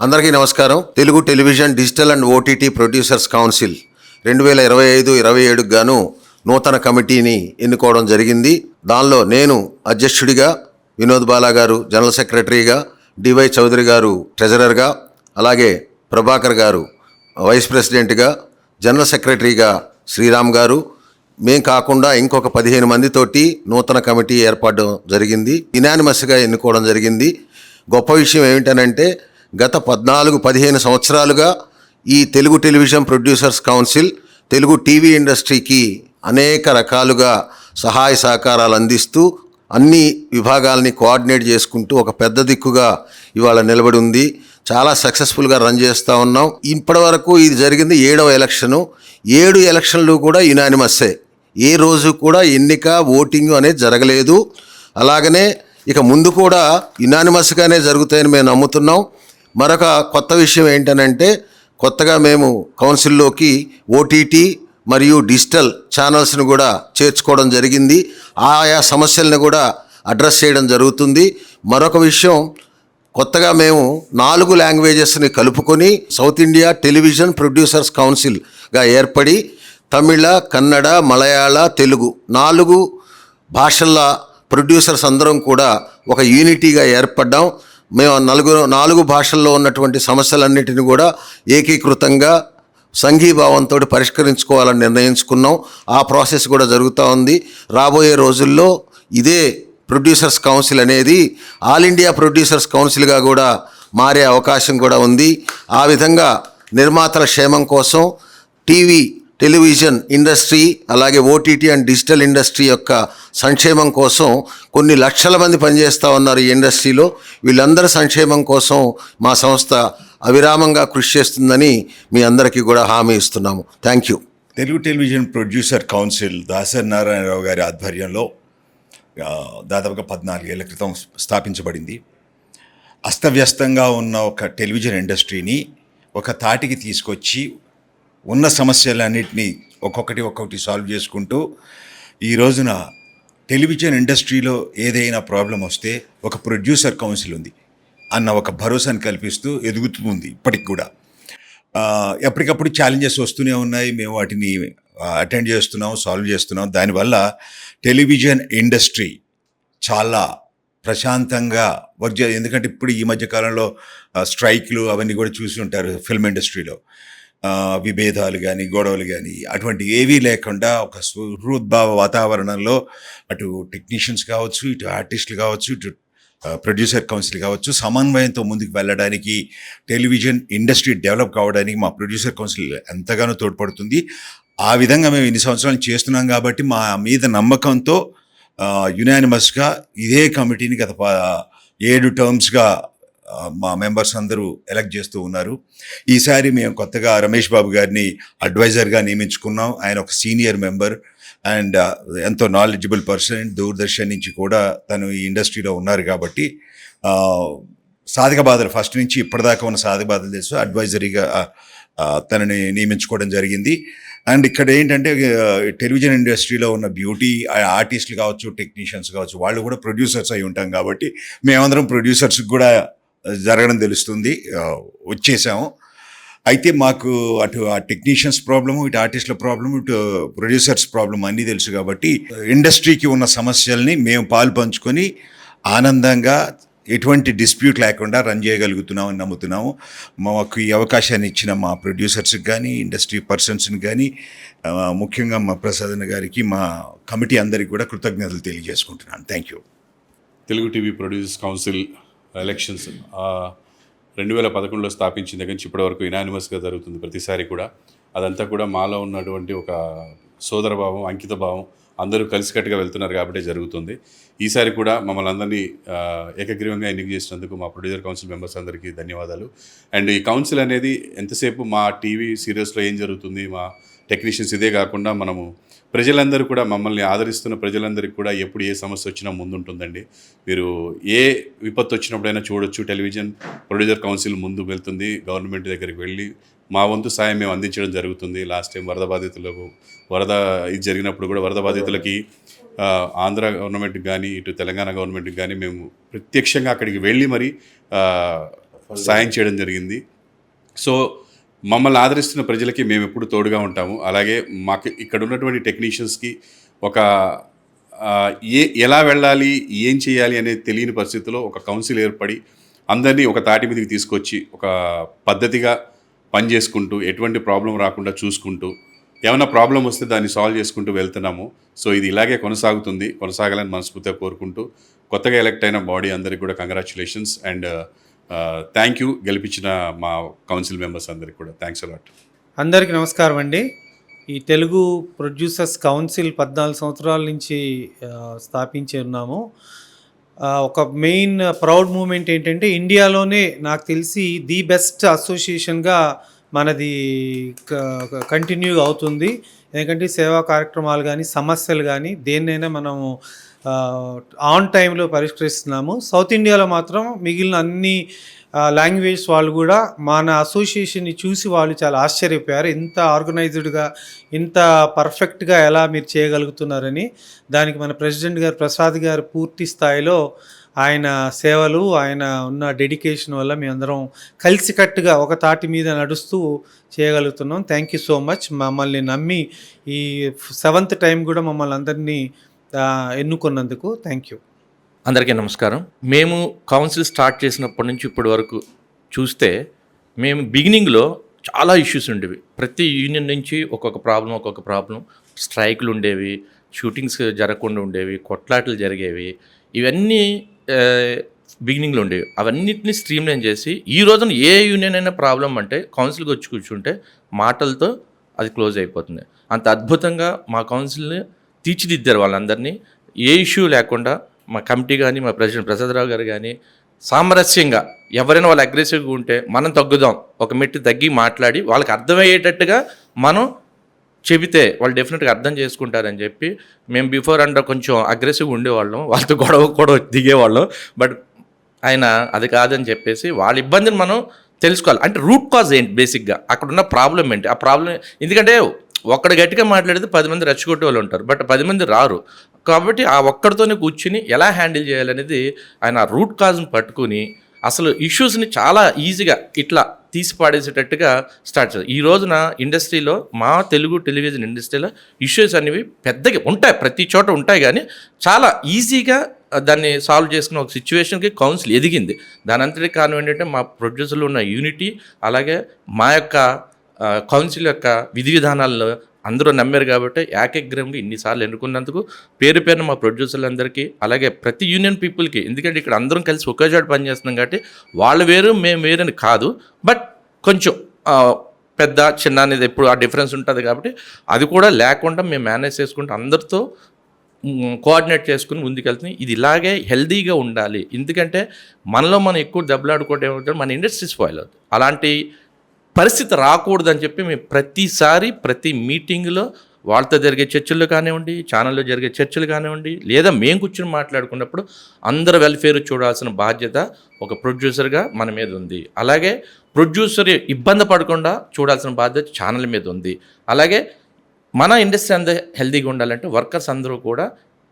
అందరికీ నమస్కారం. Telugu television digital and OTT producers council 2025-27 గాను నూతన కమిటీని ఎన్నుకోవడం జరిగింది. దానిలో నేను అధ్యక్షుడిగా, వినోద్ బాలా గారు జనరల్ సెక్రటరీగా, డివై చౌదరి గారు ట్రెజరర్గా, అలాగే ప్రభాకర్ గారు వైస్ ప్రెసిడెంట్గా, జనరల్ సెక్రటరీగా శ్రీరామ్ గారు, మేం కాకుండా ఇంకొక 15 మందితోటి నూతన కమిటీ ఏర్పడడం జరిగింది. యునానిమస్గా ఎన్నుకోవడం జరిగింది. గొప్ప విషయం ఏమిటనంటే గత 14-15 సంవత్సరాలుగా ఈ Telugu television producers council Telugu TV ఇండస్ట్రీకి అనేక రకాలుగా సహాయ సహకారాలు అందిస్తూ అన్ని విభాగాలని కోఆర్డినేట్ చేసుకుంటూ ఒక పెద్ద దిక్కుగా ఇవాళ నిలబడి ఉంది. చాలా సక్సెస్ఫుల్గా రన్ చేస్తూ ఉన్నాం. ఇప్పటి వరకు ఇది జరిగింది 7వ ఎలక్షను. 7 ఎలక్షన్లు కూడా యునానిమస్సే. ఏ రోజు కూడా ఎన్నిక ఓటింగ్ అనేది జరగలేదు. అలాగనే ఇక ముందు కూడా యునానిమస్గానే జరుగుతాయని మేము నమ్ముతున్నాం. మరొక కొత్త విషయం ఏంటనంటే కొత్తగా మేము కౌన్సిల్లోకి ఓటీటీ మరియు డిజిటల్ ఛానల్స్ని కూడా చేర్చుకోవడం జరిగింది. ఆయా సమస్యలను కూడా అడ్రస్ చేయడం జరుగుతుంది. మరొక విషయం, కొత్తగా మేము 4 లాంగ్వేజెస్ని కలుపుకొని సౌత్ ఇండియా టెలివిజన్ ప్రొడ్యూసర్స్ కౌన్సిల్గా ఏర్పడి తమిళ, కన్నడ, మలయాళ, తెలుగు 4 భాషల ప్రొడ్యూసర్స్ అందరం కూడా ఒక యూనిటీగా ఏర్పడ్డాం. మేము 4 భాషల్లో ఉన్నటువంటి సమస్యలన్నిటిని కూడా ఏకీకృతంగా సంఘీభావంతో పరిష్కరించుకోవాలని నిర్ణయించుకున్నాం. ఆ ప్రాసెస్ కూడా జరుగుతూ ఉంది. రాబోయే రోజుల్లో ఇదే ప్రొడ్యూసర్స్ కౌన్సిల్ అనేది ఆల్ ఇండియా ప్రొడ్యూసర్స్ కౌన్సిల్గా కూడా మారే అవకాశం కూడా ఉంది. ఆ విధంగా నిర్మాతల క్షేమం కోసం, టెలివిజన్ ఇండస్ట్రీ అలాగే ఓటీటీ అండ్ డిజిటల్ ఇండస్ట్రీ యొక్క సంక్షేమం కోసం కొన్ని లక్షల మంది పనిచేస్తూ ఉన్నారు ఈ ఇండస్ట్రీలో. వీళ్ళందరి సంక్షేమం కోసం మా సంస్థ అవిరామంగా కృషి చేస్తుందని మీ అందరికీ కూడా హామీ ఇస్తున్నాము. Thank you. Telugu television producer council Dasari Narayanarao గారి ఆధ్వర్యంలో దాదాపుగా 14 ఏళ్ల క్రితం స్థాపించబడింది. అస్తవ్యస్తంగా ఉన్న ఒక టెలివిజన్ ఇండస్ట్రీని ఒక తాటికి తీసుకొచ్చి ఉన్న సమస్యలన్నింటినీ ఒక్కొక్కటి సాల్వ్ చేసుకుంటూ ఈ రోజున టెలివిజన్ ఇండస్ట్రీలో ఏదైనా ప్రాబ్లం వస్తే ఒక ప్రొడ్యూసర్ కౌన్సిల్ ఉంది అన్న ఒక భరోసాను కల్పిస్తూ ఎదుగుతుంది. ఇప్పటికి కూడా ఎప్పటికప్పుడు ఛాలెంజెస్ వస్తూనే ఉన్నాయి. మేము వాటిని అటెండ్ చేస్తున్నాం, సాల్వ్ చేస్తున్నాం. దానివల్ల టెలివిజన్ ఇండస్ట్రీ చాలా ప్రశాంతంగా వర్క్ ఎందుకంటే ఇప్పుడు ఈ మధ్యకాలంలో స్ట్రైక్లు అవన్నీ కూడా చూసి ఉంటారు. ఫిల్మ్ ఇండస్ట్రీలో విభేదాలు కానీ గొడవలు కానీ అటువంటి ఏవీ లేకుండా ఒక సుహృద్భావ వాతావరణంలో అటు టెక్నీషియన్స్ కావచ్చు, ఇటు ఆర్టిస్టులు కావచ్చు, ఇటు ప్రొడ్యూసర్ కౌన్సిల్ కావచ్చు, సమన్వయంతో ముందుకు వెళ్ళడానికి, టెలివిజన్ ఇండస్ట్రీ డెవలప్ కావడానికి మా ప్రొడ్యూసర్ కౌన్సిల్ ఎంతగానో తోడ్పడుతుంది. ఆ విధంగా మేము ఇన్ని సంవత్సరాలు చేస్తున్నాం కాబట్టి మా మీద నమ్మకంతో యునానిమస్గా ఇదే కమిటీని గత 7 టర్మ్స్గా మా మెంబర్స్ అందరూ ఎలక్ట్ చేస్తూ ఉన్నారు. ఈసారి మేము కొత్తగా రమేష్ బాబు గారిని అడ్వైజర్గా నియమించుకున్నాం. ఆయన ఒక సీనియర్ మెంబర్ అండ్ ఎంతో నాలెడ్జబుల్ పర్సన్. దూరదర్శన్ నుంచి కూడా తను ఈ ఇండస్ట్రీలో ఉన్నారు కాబట్టి సాధక బాధలు ఫస్ట్ నుంచి ఇప్పటిదాకా ఉన్న సాధక బాధలు తెలుసు. అడ్వైజరీగా తనని నియమించుకోవడం జరిగింది. అండ్ ఇక్కడ ఏంటంటే టెలివిజన్ ఇండస్ట్రీలో ఉన్న బ్యూటీ ఆర్టిస్టులు కావచ్చు, టెక్నీషియన్స్ కావచ్చు, వాళ్ళు కూడా ప్రొడ్యూసర్స్ అయి ఉంటాం కాబట్టి మేమందరం ప్రొడ్యూసర్స్కి కూడా జరగడం తెలుస్తుంది. వచ్చేసాము. అయితే మాకు అటు ఆ టెక్నీషియన్స్ ప్రాబ్లము, ఇటు ఆర్టిస్టుల ప్రాబ్లము, ఇటు ప్రొడ్యూసర్స్ ప్రాబ్లమ్ అన్నీ తెలుసు కాబట్టి ఇండస్ట్రీకి ఉన్న సమస్యల్ని మేము పాలు పంచుకొని ఆనందంగా ఎటువంటి డిస్ప్యూట్ లేకుండా రన్ చేయగలుగుతున్నామని నమ్ముతున్నాము. మాకు ఈ అవకాశాన్ని ఇచ్చిన మా ప్రొడ్యూసర్స్కి కానీ, ఇండస్ట్రీ పర్సన్స్ని కానీ, ముఖ్యంగా మా ప్రసాద్ గారికి, మా కమిటీ అందరికీ కూడా కృతజ్ఞతలు తెలియజేసుకుంటున్నాను. Thank you. Telugu TV producers council elections 2011లో స్థాపించిన దగ్గర నుంచి ఇప్పటివరకు యునానిమస్గా జరుగుతుంది ప్రతిసారి కూడా. అదంతా కూడా మాలో ఉన్నటువంటి ఒక సోదరభావం, అంకిత భావం, అందరూ కలిసికట్టుగా వెళ్తున్నారు కాబట్టి జరుగుతుంది. ఈసారి కూడా మమ్మల్ని అందరినీ ఏకగ్రీవంగా ఎన్నిక చేసినందుకు మా ప్రొడ్యూసర్ కౌన్సిల్ మెంబర్స్ అందరికీ ధన్యవాదాలు. అండ్ ఈ కౌన్సిల్ అనేది ఎంతసేపు మా టీవీ సీరియల్స్లో ఏం జరుగుతుంది, మా టెక్నీషియన్స్ ఇదే కాకుండా మనము ప్రజలందరూ కూడా మమ్మల్ని ఆదరిస్తున్న ప్రజలందరికీ కూడా ఎప్పుడు ఏ సమస్య వచ్చినా ముందుంటుందండి. మీరు ఏ విపత్తు వచ్చినప్పుడైనా చూడొచ్చు. టెలివిజన్ ప్రొడ్యూసర్ కౌన్సిల్ ముందుకు వెళ్తుంది. గవర్నమెంట్ దగ్గరికి వెళ్ళి మా వంతు సాయం మేము అందించడం జరుగుతుంది. లాస్ట్ టైం వరద ఇది జరిగినప్పుడు కూడా వరద బాధితులకి ఆంధ్ర గవర్నమెంట్కి కానీ, ఇటు తెలంగాణ గవర్నమెంట్కి కానీ మేము ప్రత్యక్షంగా అక్కడికి వెళ్ళి మరి సాయం చేయడం జరిగింది. సో మమ్మల్ని ఆదరిస్తున్న ప్రజలకి మేము ఎప్పుడు తోడుగా ఉంటాము. అలాగే మాకు ఇక్కడ ఉన్నటువంటి టెక్నీషియన్స్కి ఒక ఎలా వెళ్ళాలి, ఏం చేయాలి అనేది తెలియని పరిస్థితుల్లో ఒక కౌన్సిల్ ఏర్పడి అందరినీ ఒక తాటి మీదకి తీసుకొచ్చి ఒక పద్ధతిగా పనిచేసుకుంటూ ఎటువంటి ప్రాబ్లం రాకుండా చూసుకుంటూ ఏమైనా ప్రాబ్లం వస్తే దాన్ని సాల్వ్ చేసుకుంటూ వెళ్తున్నాము. సో ఇది ఇలాగే కొనసాగాలని మనస్ఫూర్తిగా కోరుకుంటూ కొత్తగా ఎలక్ట్ అయిన బాడీ అందరికీ కూడా కంగ్రాచులేషన్స్ అండ్ థ్యాంక్ యూ. గెలిపించిన మా కౌన్సిల్ మెంబర్స్ అందరికీ కూడా థ్యాంక్స్ అలాట్. అందరికీ నమస్కారం అండి. ఈ తెలుగు ప్రొడ్యూసర్స్ కౌన్సిల్ 14 సంవత్సరాల నుంచి స్థాపించి ఉన్నాము. ఒక మెయిన్ ప్రౌడ్ మూమెంట్ ఏంటంటే ఇండియాలోనే నాకు తెలిసి ది బెస్ట్ అసోసియేషన్గా మనది కంటిన్యూ అవుతుంది. ఎందుకంటే సేవా కార్యక్రమాలు కానీ సమస్యలు కానీ దేన్నైనా మనము ఆన్ టైంలో పరిష్కరిస్తున్నాము. సౌత్ ఇండియాలో మాత్రం మిగిలిన అన్ని లాంగ్వేజ్ వాళ్ళు కూడా మన అసోసియేషన్ని చూసి వాళ్ళు చాలా ఆశ్చర్యపోయారు. ఇంత ఆర్గనైజ్డ్గా ఇంత పర్ఫెక్ట్గా ఎలా మీరు చేయగలుగుతున్నారని. దానికి మన ప్రెసిడెంట్ గారు ప్రసాద్ గారు పూర్తి స్థాయిలో ఆయన సేవలు, ఆయన ఉన్న డెడికేషన్ వల్ల మేమందరం కలిసికట్టుగా ఒక తాటి మీద నడుస్తూ చేయగలుగుతున్నాం. Thank you so much. మమ్మల్ని నమ్మి ఈ 7th టైం కూడా మమ్మల్ని అందరినీ ఎన్నుకున్నందుకు థ్యాంక్ యూ. అందరికీ నమస్కారం. మేము కౌన్సిల్ స్టార్ట్ చేసినప్పటి నుంచి ఇప్పటి వరకు చూస్తే మేము బిగినింగ్లో చాలా ఇష్యూస్ ఉండేవి. ప్రతి యూనియన్ నుంచి ఒక్కొక్క ప్రాబ్లం, స్ట్రైకులు ఉండేవి, షూటింగ్స్ జరగకుండా ఉండేవి, కొట్లాటలు జరిగేవి. ఇవన్నీ బిగినింగ్లో ఉండేవి. అవన్నిటిని స్ట్రీమ్లైన్ చేసి ఈ రోజున ఏ యూనియన్ అయినా ప్రాబ్లం అంటే కౌన్సిల్కి వచ్చి కూర్చుంటే మాటలతో అది క్లోజ్ అయిపోతుంది. అంత అద్భుతంగా మా కౌన్సిల్ని తీర్చిదిద్దారు వాళ్ళందరినీ. ఏ ఇష్యూ లేకుండా మా కమిటీ కానీ మా ప్రెసిడెంట్ ప్రసాదరావు గారు కానీ సామరస్యంగా ఎవరైనా వాళ్ళు అగ్రెసివ్గా ఉంటే మనం తగ్గుదాం, ఒక మెట్టు తగ్గి మాట్లాడి వాళ్ళకి అర్థమయ్యేటట్టుగా మనం చెబితే వాళ్ళు డెఫినెట్గా అర్థం చేసుకుంటారని చెప్పి మేము బిఫోర్ అండ్ కొంచెం అగ్రెసివ్గా ఉండేవాళ్ళం, వాళ్ళతో గొడవ దిగేవాళ్ళం. బట్ ఆయన అది కాదని చెప్పేసి వాళ్ళ ఇబ్బందిని మనం తెలుసుకోవాలి. అంటే రూట్ కాజ్ ఏంటి, బేసిక్గా అక్కడ ఉన్న ప్రాబ్లం ఏంటి, ఆ ప్రాబ్లం ఎందుకంటే ఒక్కడు గట్టిగా మాట్లాడితే 10 మంది రెచ్చగొట్టే వాళ్ళు ఉంటారు, బట్ 10 మంది రారు. కాబట్టి ఆ ఒక్కడితోనే కూర్చుని ఎలా హ్యాండిల్ చేయాలనేది ఆయన రూట్ కాజ్ని పట్టుకుని అసలు ఇష్యూస్ని చాలా ఈజీగా ఇట్లా తీసి పాడేసేటట్టుగా స్టార్ట్ చేయాలి. ఈ రోజున ఇండస్ట్రీలో, మా తెలుగు టెలివిజన్ ఇండస్ట్రీలో ఇష్యూస్ అనేవి పెద్దగా ఉంటాయి, ప్రతి చోట ఉంటాయి, కానీ చాలా ఈజీగా దాన్ని సాల్వ్ చేసుకున్న ఒక సిచ్యువేషన్కి కౌన్సిల్ ఎదిగింది. దాని అంతటి కారణం ఏంటంటే మా ప్రొడ్యూసర్లు ఉన్న యూనిటీ, అలాగే మా యొక్క కౌన్సిల్ యొక్క విధి విధానాలను అందరూ నమ్మారు. కాబట్టి ఏకగ్రహంగా ఇన్నిసార్లు ఎన్నుకున్నందుకు పేరు పేరున మా ప్రొడ్యూసర్లందరికీ, అలాగే ప్రతి యూనియన్ పీపుల్కి, ఎందుకంటే ఇక్కడ అందరం కలిసి ఒకే చోట పనిచేస్తున్నాం కాబట్టి వాళ్ళు వేరు మేము వేరని కాదు, బట్ కొంచెం పెద్ద చిన్న అనేది ఎప్పుడు ఆ డిఫరెన్స్ ఉంటుంది. కాబట్టి అది కూడా లేకుండా మేము మేనేజ్ చేసుకుంటూ అందరితో కోఆర్డినేట్ చేసుకుని ముందుకెళ్తున్నాం. ఇది ఇలాగే హెల్దీగా ఉండాలి. ఎందుకంటే మనలో మనం ఎక్కువ దెబ్బలాడుకోవడం ఏమంటే మన ఇండస్ట్రీ స్పాయిల్ అవుతుంది. అలాంటి పరిస్థితి రాకూడదని చెప్పి మేము ప్రతిసారి ప్రతి మీటింగ్లో వాళ్ళతో జరిగే చర్చలు కానివ్వండి, ఛానల్లో జరిగే చర్చలు కానివ్వండి, లేదా మేము కూర్చొని మాట్లాడుకున్నప్పుడు అందరి వెల్ఫేర్ చూడాల్సిన బాధ్యత ఒక ప్రొడ్యూసర్గా మన మీద ఉంది. అలాగే ప్రొడ్యూసర్ ఇబ్బంది పడకుండా చూడాల్సిన బాధ్యత ఛానల్ మీద ఉంది. అలాగే మన ఇండస్ట్రీ అందరూ హెల్తీగా ఉండాలంటే వర్కర్స్ అందరూ కూడా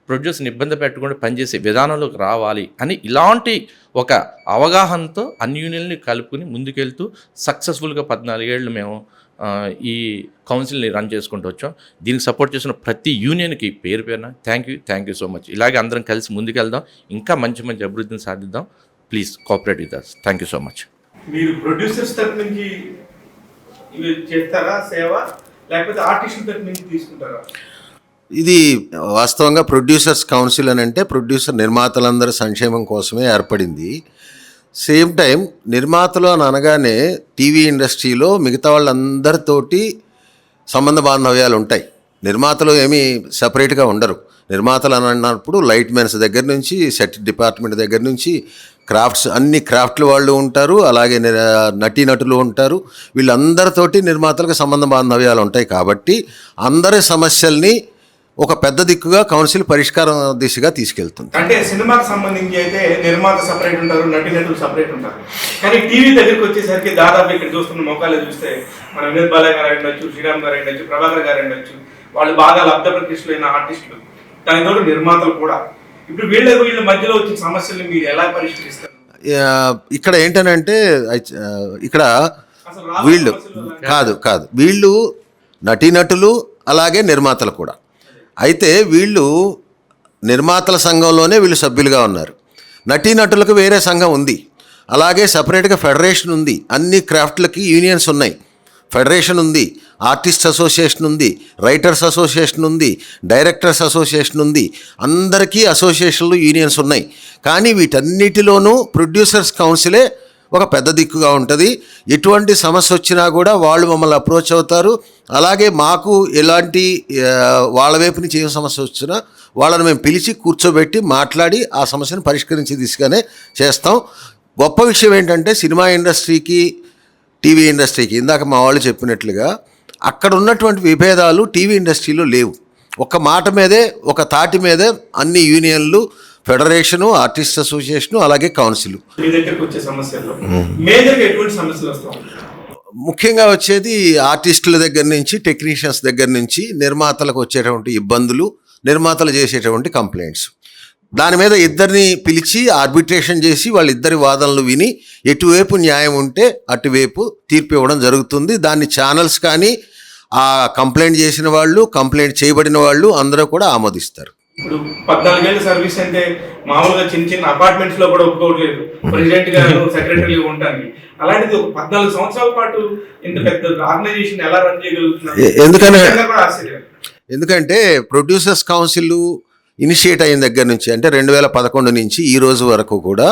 ప్రొడ్యూసర్ని ఇబ్బంది పెట్టకుండా పనిచేసే విధానంలోకి రావాలి అని ఇలాంటి ఒక అవగాహనతో అన్ని యూనియన్ని కలుపుకుని ముందుకెళ్తూ సక్సెస్ఫుల్గా 14 ఏళ్ళు మేము ఈ కౌన్సిల్ని రన్ చేసుకుంటూ వచ్చాం. దీనికి సపోర్ట్ చేసిన ప్రతి యూనియన్కి పేరు పేరున థ్యాంక్ యూ సో మచ్. ఇలాగే అందరం కలిసి ముందుకెళ్దాం, ఇంకా మంచి అభివృద్ధిని సాధిద్దాం. Please cooperate with us. Thank you so much. మీరు ప్రొడ్యూసర్స్ తరఫు నుంచి ఇవి చేస్తారా సేవ, లేకపోతే ఆర్టిస్టుల తరఫు నుంచి తీసుకుంటారా? ఇది వాస్తవంగా ప్రొడ్యూసర్స్ కౌన్సిల్ అని అంటే ప్రొడ్యూసర్ నిర్మాతలందరి సంక్షేమం కోసమే ఏర్పడింది. సేమ్ టైం నిర్మాతలు అని అనగానే టీవీ ఇండస్ట్రీలో మిగతా వాళ్ళందరితోటి సంబంధ బాంధవ్యాలు ఉంటాయి. నిర్మాతలు ఏమీ సపరేట్గా ఉండరు. నిర్మాతలు అని అన్నప్పుడు లైట్ మెన్స్ దగ్గర నుంచి, సెట్ డిపార్ట్మెంట్ దగ్గర నుంచి, అన్ని క్రాఫ్ట్ల వాళ్ళు ఉంటారు, అలాగే నటీనటులు ఉంటారు. వీళ్ళందరితోటి నిర్మాతలకు సంబంధ బాంధవ్యాలు ఉంటాయి. కాబట్టి అందరి సమస్యల్ని ఒక పెద్ద దిక్కుగా కౌన్సిల్ పరిష్కారం దిశగా తీసుకెళ్తుంది. అంటే సినిమాకి సంబంధించి అయితే నిర్మాత సపరేట్ ఉంటారు, నటీనటులు సపరేట్ ఉంటారు. కానీ టీవీ దగ్గరికి వచ్చేసరికి దాదాపు ఇక్కడ చూస్తున్న మొక్కలు చూస్తే మన వినోద్ బాలయ్య గారు ఉండొచ్చు, శ్రీరామ్ గారు ఉండొచ్చు, ప్రభాకర్ గారు ఉండొచ్చు, వాళ్ళు బాగా లబ్ధ ప్రతిష్ఠులైన ఆర్టిస్టులు, దానితో నిర్మాతలు కూడా. ఇప్పుడు వీళ్ళ మధ్యలో వచ్చిన సమస్యలు మీరు ఎలా పరిష్కరిస్తారు? ఇక్కడ ఏంటనంటే ఇక్కడ అసలు రాబోయే వీళ్ళు సమస్యలు కాదు వీళ్ళు నటీనటులు అలాగే నిర్మాతలు కూడా. అయితే వీళ్ళు నిర్మాతల సంఘంలోనే వీళ్ళు సభ్యులుగా ఉన్నారు. నటీనటులకు వేరే సంఘం ఉంది, అలాగే సపరేట్గా ఫెడరేషన్ ఉంది. అన్ని క్రాఫ్ట్లకి యూనియన్స్ ఉన్నాయి, ఫెడరేషన్ ఉంది, ఆర్టిస్ట్ అసోసియేషన్ ఉంది, రైటర్స్ అసోసియేషన్ ఉంది, డైరెక్టర్స్ అసోసియేషన్ ఉంది. అందరికీ అసోసియేషన్లు యూనియన్స్ ఉన్నాయి. కానీ వీటన్నిటిలోనూ ప్రొడ్యూసర్స్ కౌన్సిలే ఒక పెద్ద దిక్కుగా ఉంటుంది. ఎటువంటి సమస్య వచ్చినా కూడా వాళ్ళు మమ్మల్ని అప్రోచ్ అవుతారు. అలాగే మాకు ఎలాంటి వాళ్ళ వైపు నుంచి ఏం సమస్య వచ్చినా వాళ్ళని మేము పిలిచి కూర్చోబెట్టి మాట్లాడి ఆ సమస్యను పరిష్కరించే దిశగానే చేస్తాం. గొప్ప విషయం ఏంటంటే సినిమా ఇండస్ట్రీకి, టీవీ ఇండస్ట్రీకి ఇందాక మా వాళ్ళు చెప్పినట్లుగా అక్కడ ఉన్నటువంటి విభేదాలు టీవీ ఇండస్ట్రీలో లేవు. ఒక మాట మీదే, ఒక తాటి మీదే అన్ని యూనియన్లు, ఫెడరేషను, ఆర్టిస్ట్ అసోసియేషను, అలాగే కౌన్సిల్. మీ దగ్గరకు వచ్చే సమస్యల్లో మేజర్గా ఎటువంటి సమస్యలు వస్తాయి? ముఖ్యంగా వచ్చేది ఆర్టిస్టుల దగ్గర నుంచి, టెక్నీషియన్స్ దగ్గర నుంచి నిర్మాతలకు వచ్చేటువంటి ఇబ్బందులు, నిర్మాతలు చేసేటువంటి కంప్లైంట్స్. దాని మీద ఇద్దరిని పిలిచి ఆర్బిట్రేషన్ చేసి వాళ్ళిద్దరి వాదనలు విని ఎటువైపు న్యాయం ఉంటే అటువైపు తీర్పు ఇవ్వడం జరుగుతుంది. దాన్ని ఛానల్స్ కానీ, ఆ కంప్లైంట్ చేసిన వాళ్ళు, కంప్లైంట్ చేయబడిన వాళ్ళు అందరూ కూడా ఆమోదిస్తారు. ఇప్పుడు 14 ఏళ్ళ సర్వీస్ అంటే మామూలుగా చిన్న అపార్ట్మెంట్స్ లో కూడా ఒప్పుకోవట్లేదు ప్రెసిడెంట్ గారు సెక్రటరీగా ఉంటానికి. అలాంటిది ఒక 14 సంవత్సరాల పాటు ఇంత పెద్ద ఆర్గనైజేషన్ ఎలా రన్ చేయగలుగుతున్నారు? ఎందుకంటే ప్రొడ్యూసర్స్ కౌన్సిల్ ఇనిషియేట్ అయిన దగ్గర నుంచి, అంటే 2011 నుంచి ఈ రోజు వరకు కూడా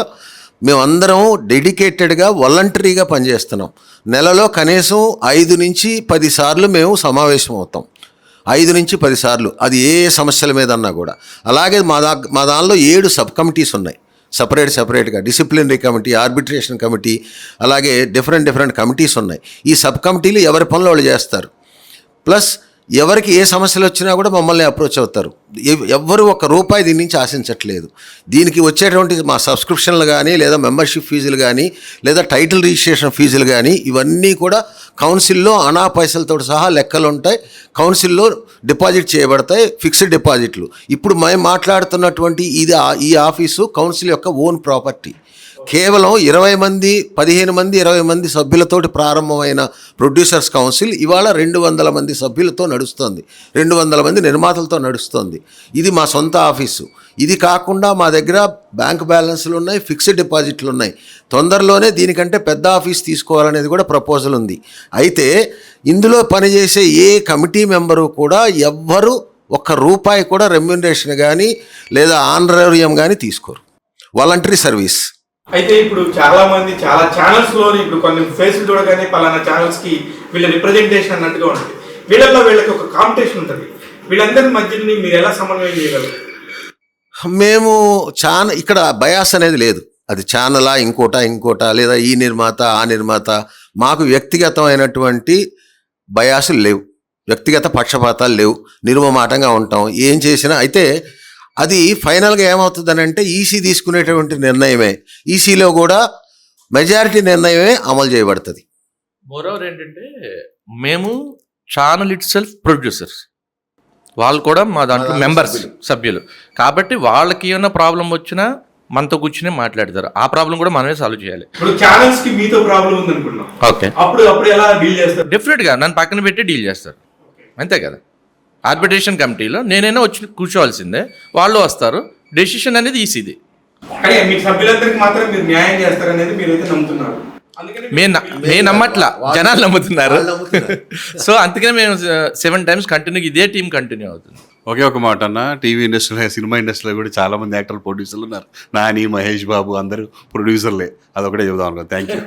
మేమందరం డెడికేటెడ్గా వాలంటరీగా పనిచేస్తున్నాం. నెలలో కనీసం 5 నుంచి 10 సార్లు మేము సమావేశం అవుతాం. 5 నుంచి 10 సార్లు, అది ఏ సమస్యల మీద అన్నా కూడా. అలాగే మా దానిలో 7 సబ్ కమిటీస్ ఉన్నాయి, సపరేట్గా డిసిప్లినరీ కమిటీ, ఆర్బిట్రేషన్ కమిటీ, అలాగే డిఫరెంట్ కమిటీస్ ఉన్నాయి. ఈ సబ్ కమిటీలు ఎవరి పనులు వాళ్ళు చేస్తారు. ప్లస్ ఎవరికి ఏ సమస్యలు వచ్చినా కూడా మమ్మల్ని అప్రోచ్ అవుతారు. ఎవ్వరు ₹1 దీని నుంచి ఆశించట్లేదు. దీనికి వచ్చేటువంటి మా సబ్స్క్రిప్షన్లు కానీ, లేదా మెంబర్షిప్ ఫీజులు కానీ, లేదా టైటిల్ రిజిస్ట్రేషన్ ఫీజులు కానీ, ఇవన్నీ కూడా కౌన్సిల్లో అనా పైసలతో సహా లెక్కలు ఉంటాయి. కౌన్సిల్లో డిపాజిట్ చేయబడతాయి, ఫిక్స్డ్ డిపాజిట్లు. ఇప్పుడు మేము మాట్లాడుతున్నటువంటి ఈ ఆఫీసు కౌన్సిల్ యొక్క ఓన్ ప్రాపర్టీ. కేవలం 20 మంది, 15 మంది, 20 మంది సభ్యులతోటి ప్రారంభమైన ప్రొడ్యూసర్స్ కౌన్సిల్ ఇవాళ 200 మంది సభ్యులతో నడుస్తుంది, 200 మంది నిర్మాతలతో నడుస్తుంది. ఇది మా సొంత ఆఫీసు. ఇది కాకుండా మా దగ్గర బ్యాంక్ బ్యాలెన్స్లు ఉన్నాయి, ఫిక్స్డ్ డిపాజిట్లు ఉన్నాయి. తొందరలోనే దీనికంటే పెద్ద ఆఫీస్ తీసుకోవాలనేది కూడా ప్రపోజల్ ఉంది. అయితే ఇందులో పనిచేసే ఏ కమిటీ మెంబరు కూడా ఎవ్వరు ₹1 కూడా రెమ్యూనరేషన్ కానీ లేదా ఆనరేరియం కానీ తీసుకోరు. Voluntary service. అయితే ఇప్పుడు చాలా మంది చాలా ఛానల్స్ లోని ఇప్పుడు కొన్ని ఫేస్లు చూడగానే పలానా ఛానల్స్ కి వీళ్ళ రిప్రజెంటేషన్ అన్నట్టుగా ఉంటుంది. వీళ్ళకి ఒక కాంపిటీషన్ ఉంటుంది. వీళ్ళందరి మధ్యని మీరు ఎలా సమన్వయం చేయగలరు? మేము ఇక్కడ బయాస్ అనేది లేదు. అది ఛానలా, ఇంకోటా, లేదా ఈ నిర్మాత, ఆ నిర్మాత. మాకు వ్యక్తిగతమైనటువంటి బయాసులు లేవు, వ్యక్తిగత పక్షపాతాలు లేవు. నిర్మమాటంగా ఉంటాం ఏం చేసినా. అయితే అది ఫైనల్గా ఏమవుతుందని అంటే ఈసీ తీసుకునేటువంటి నిర్ణయమే, ఈసీలో కూడా మెజారిటీ నిర్ణయమే అమలు చేయబడుతుంది. మోరోవర్ ఏంటంటే మేము ఛానల్ ఇట్ సెల్ఫ్ ప్రొడ్యూసర్స్, వాళ్ళు కూడా మా దాంట్లో మెంబర్స్, సభ్యులు. కాబట్టి వాళ్ళకి ఏమైనా ప్రాబ్లం వచ్చినా మనతో కూర్చుని మాట్లాడతారు. ఆ ప్రాబ్లం కూడా మనమే సాల్వ్ చేయాలి. ఇప్పుడు ఛానల్స్ కి మీతో ప్రాబ్లం ఉంది అనుకున్నాం, ఓకే, అప్పుడు ఎలా డీల్ చేస్తారు? డెఫినెట్గా నన్ను పక్కన పెట్టి డీల్ చేస్తారు, అంతే కదా. ఆర్బిట్రేషన్ కమిటీలో నేనైనా వచ్చి కూర్చోవాల్సిందే, వాళ్ళు వస్తారు. డెసిషన్ అనేది ఈసీది. కానీ మీ సభ్యులందరికీ మాత్రం మీరు న్యాయం చేస్తారనేది మీరైతే నమ్ముతున్నారు. మేము నమ్మట్లా, జనాలు నమ్ముతున్నారు. సో అందుకనే మేము 7 times కంటిన్యూ, ఇదే టీం కంటిన్యూ అవుతుంది. ఒకే ఒక మాట అన్న, టీవీ ఇండస్ట్రీలో, సినిమా ఇండస్ట్రీలో కూడా చాలా మంది యాక్టర్లు, ప్రొడ్యూసర్లు ఉన్నారు. నాని, మహేష్ బాబు అందరూ ప్రొడ్యూసర్లే. అదొకటే చెబుదాం అనుకో. Thank you.